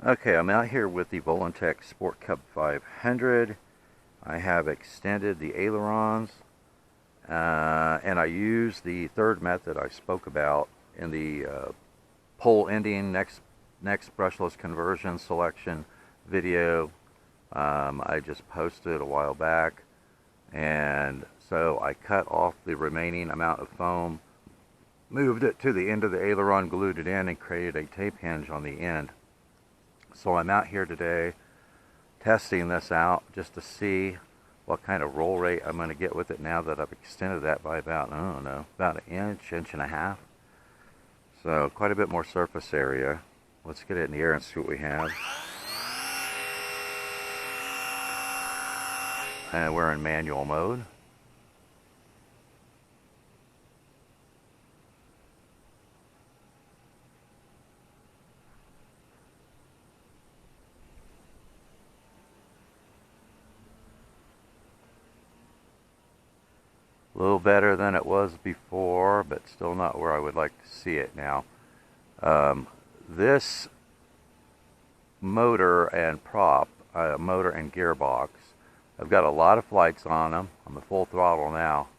Okay, I'm out here with the Volantex Sport Cub 500. I have extended the ailerons, and I use the third method I spoke about in the pole ending next brushless conversion selection video. I just posted a while back, and so I cut off the remaining amount of foam, moved it to the end of the aileron, glued it in, and created a tape hinge on the end. So I'm out here today testing this out just to see what kind of roll rate I'm going to get with it now that I've extended that by about, I don't know, about an inch and a half. So quite a bit more surface area. Let's get it in the air and see what we have. And we're in manual mode. A little better than it was before, but still not where I would like to see it now. This motor and prop, motor and gearbox, I've got a lot of flights on them. I'm at full throttle now.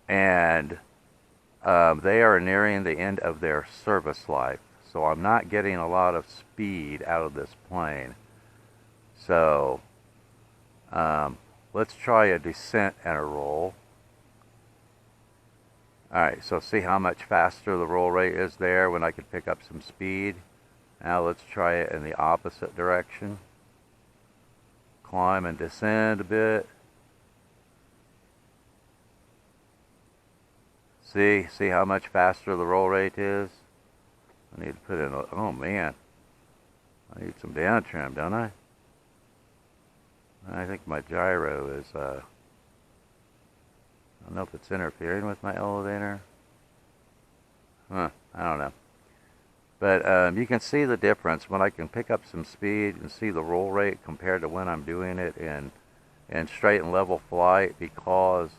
And they are nearing the end of their service life. So I'm not getting a lot of speed out of this plane. So let's try a descent and a roll. Alright, so see how much faster the roll rate is there when I could pick up some speed. Now let's try it in the opposite direction. Climb and descend a bit. See how much faster the roll rate is? I need to put in, oh man, I need some down trim, don't I? I think my gyro is, I don't know if it's interfering with my elevator. I don't know. But you can see the difference when I can pick up some speed and see the roll rate compared to when I'm doing it in straight and level flight, because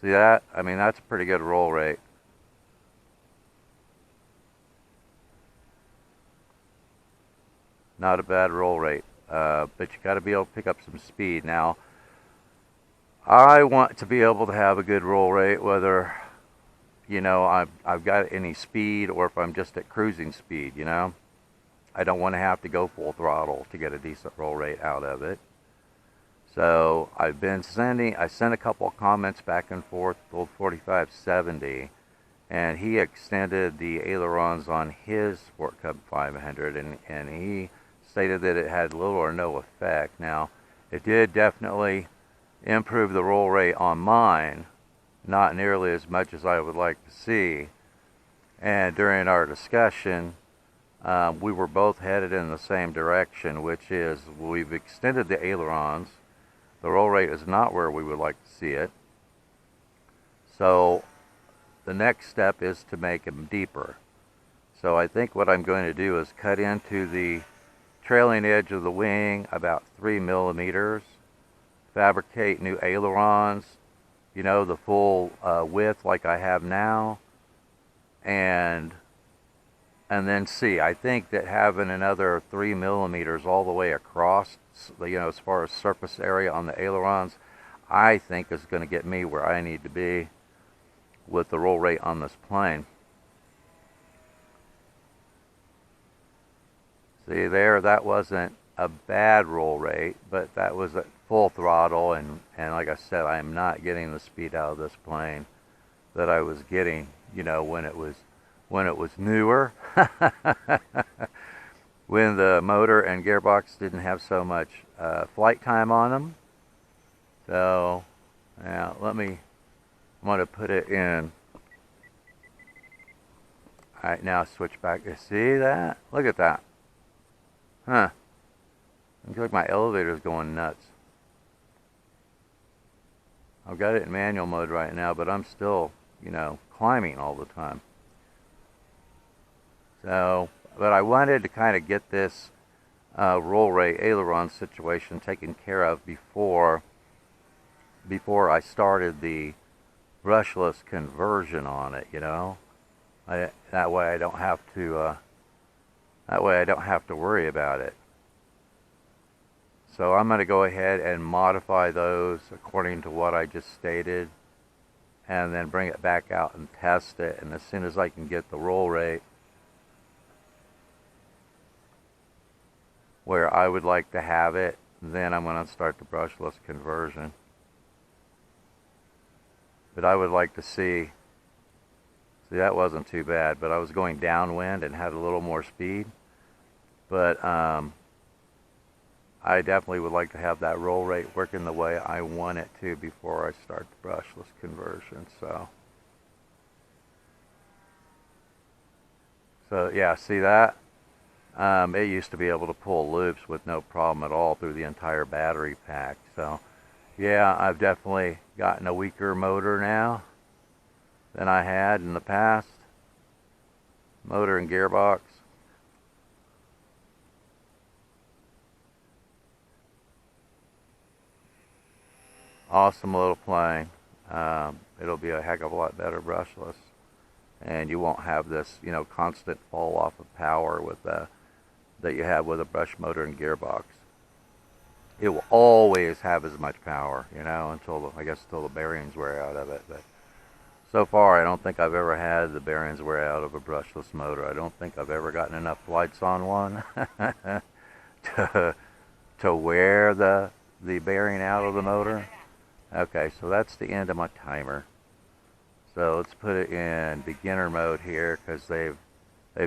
see that? I mean, that's a pretty good roll rate. Not a bad roll rate. But you got to be able to pick up some speed. Now, I want to be able to have a good roll rate, whether, you know, I've got any speed or if I'm just at cruising speed, you know. I don't want to have to go full throttle to get a decent roll rate out of it. So I sent a couple of comments back and forth with old 4570, and he extended the ailerons on his Sport Cub 500, and he stated that it had little or no effect. Now, it did definitely improve the roll rate on mine, not nearly as much as I would like to see. And during our discussion, we were both headed in the same direction, which is we've extended the ailerons. The roll rate is not where we would like to see it. So the next step is to make them deeper. So I think what I'm going to do is cut into the trailing edge of the wing about 3 millimeters, fabricate new ailerons, you know, the full width like I have now, and then see. I think that having another 3 millimeters all the way across, you know, as far as surface area on the ailerons, I think is going to get me where I need to be with the roll rate on this plane. See there, that wasn't a bad roll rate, but that was at full throttle, and like I said, I am not getting the speed out of this plane that I was getting, you know, when it was newer, when the motor and gearbox didn't have so much flight time on them. So now I'm going to put it in. All right, now switch back. You see that? Look at that. Huh. I feel like my elevator's going nuts. I've got it in manual mode right now, but I'm still, you know, climbing all the time. So, but I wanted to kind of get this roll rate aileron situation taken care of before I started the brushless conversion on it, you know. That way I don't have to. That way I don't have to worry about it. So I'm going to go ahead and modify those according to what I just stated, and then bring it back out and test it. And as soon as I can get the roll rate where I would like to have it, then I'm going to start the brushless conversion. But I would like to see that wasn't too bad, but I was going downwind and had a little more speed. But I definitely would like to have that roll rate working the way I want it to before I start the brushless conversion. So yeah, see that? It used to be able to pull loops with no problem at all through the entire battery pack. So yeah, I've definitely gotten a weaker motor now than I had in the past. Motor and gearbox. Awesome little plane. It'll be a heck of a lot better brushless, and you won't have this, constant fall off of power with that you have with a brush motor and gearbox. It will always have as much power, until the bearings wear out of it. But so far, I don't think I've ever had the bearings wear out of a brushless motor. I don't think I've ever gotten enough flights on one to wear the bearing out of the motor. Okay, so that's the end of my timer. So let's put it in beginner mode here, because they've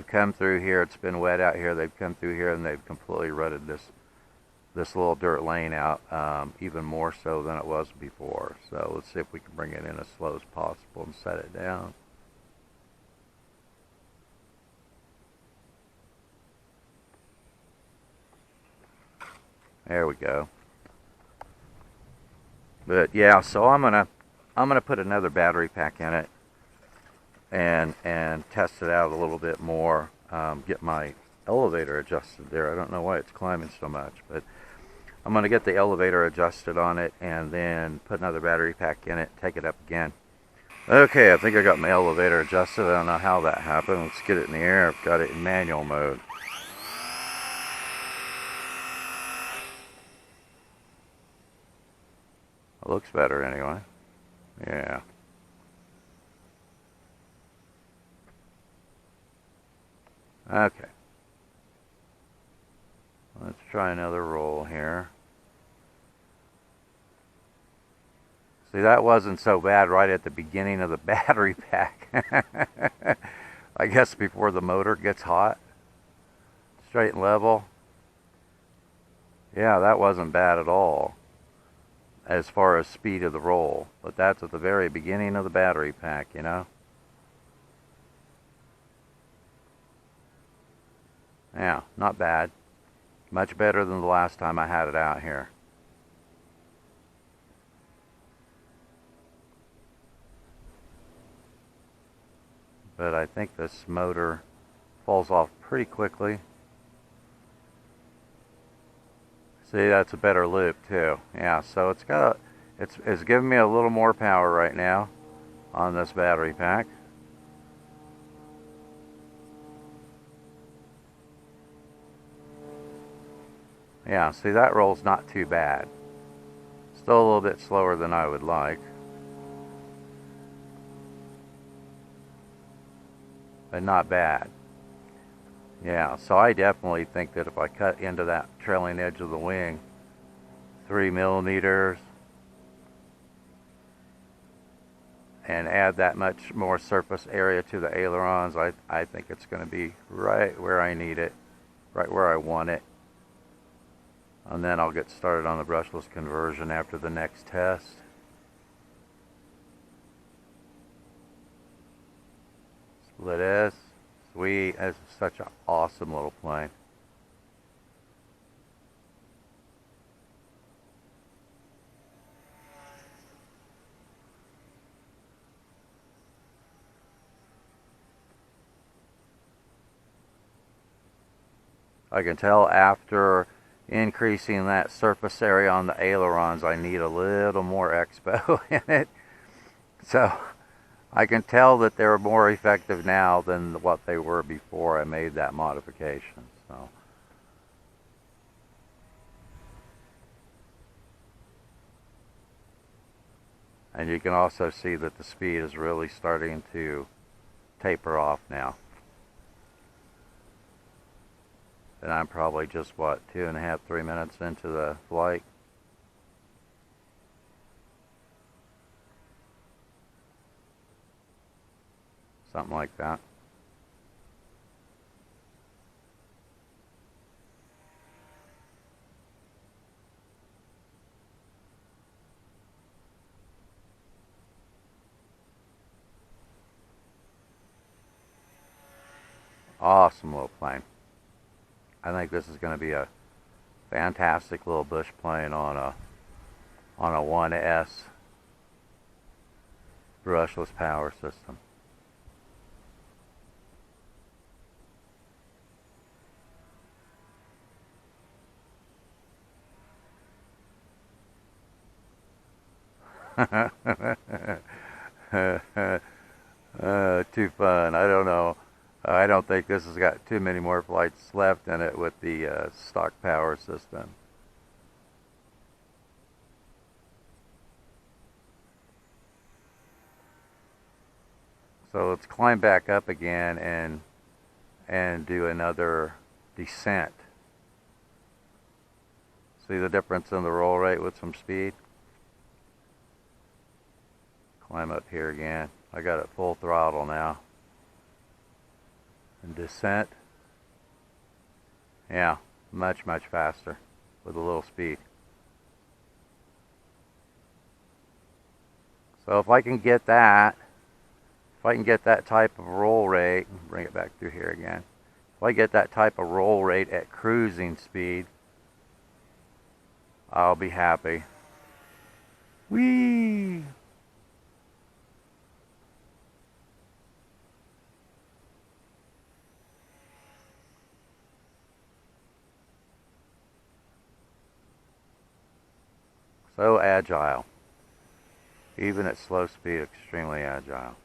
come through here. It's been wet out here. They've come through here and they've completely rutted this little dirt lane out, even more so than it was before. So let's see if we can bring it in as slow as possible and set it down. There we go. But yeah, so I'm gonna put another battery pack in it and test it out a little bit more. Get my elevator adjusted there. I don't know why it's climbing so much, but I'm gonna get the elevator adjusted on it and then put another battery pack in it, take it up again. Okay, I think I got my elevator adjusted. I don't know how that happened. Let's get it in the air. I've got it in manual mode. It looks better anyway. Yeah. Okay. Let's try another roll here. See, that wasn't so bad right at the beginning of the battery pack. I guess before the motor gets hot. Straight and level. Yeah, that wasn't bad at all as far as speed of the roll, but that's at the very beginning of the battery pack, Yeah, not bad. Much better than the last time I had it out here. But I think this motor falls off pretty quickly. See, that's a better loop too. Yeah, so it's giving me a little more power right now on this battery pack. Yeah, see, that roll's not too bad. Still a little bit slower than I would like. But not bad. Yeah, so I definitely think that if I cut into that trailing edge of the wing 3mm and add that much more surface area to the ailerons, I think it's going to be right where I need it, right where I want it. And then I'll get started on the brushless conversion after the next test. Split S. Sweet. This is such an awesome little plane. I can tell after increasing that surface area on the ailerons, I need a little more expo in it. So I can tell that they're more effective now than what they were before I made that modification. So. And you can also see that the speed is really starting to taper off now. And I'm probably just, what, 2.5, 3 minutes into the flight. Something like that. Awesome little plane. I think this is going to be a fantastic little bush plane on a 1S brushless power system. Too fun. I don't know. I don't think this has got too many more flights left in it with the stock power system. So let's climb back up again and do another descent. See the difference in the roll rate with some speed? Climb up here again. I got it full throttle now. And descent. Yeah, much faster with a little speed. So if I can get that, type of roll rate, bring it back through here again. If I get that type of roll rate at cruising speed, I'll be happy. Whee! So agile. Even at slow speed, extremely agile.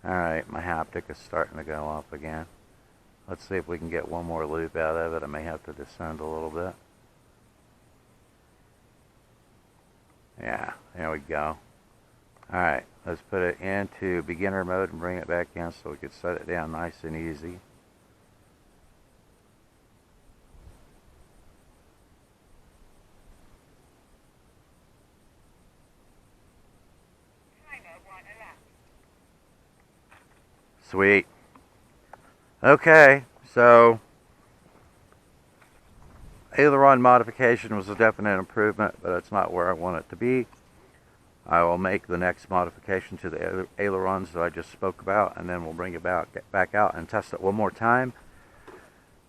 Alright, my haptic is starting to go off again. Let's see if we can get one more loop out of it. I may have to descend a little bit. Yeah, there we go. Alright, let's put it into beginner mode and bring it back in so we can set it down nice and easy. Sweet. Okay, so aileron modification was a definite improvement, but it's not where I want it to be. I will make the next modification to the ailerons that I just spoke about, and then we'll bring it back out and test it one more time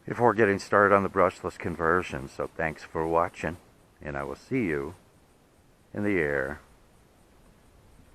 before getting started on the brushless conversion. So thanks for watching, and I will see you in the air.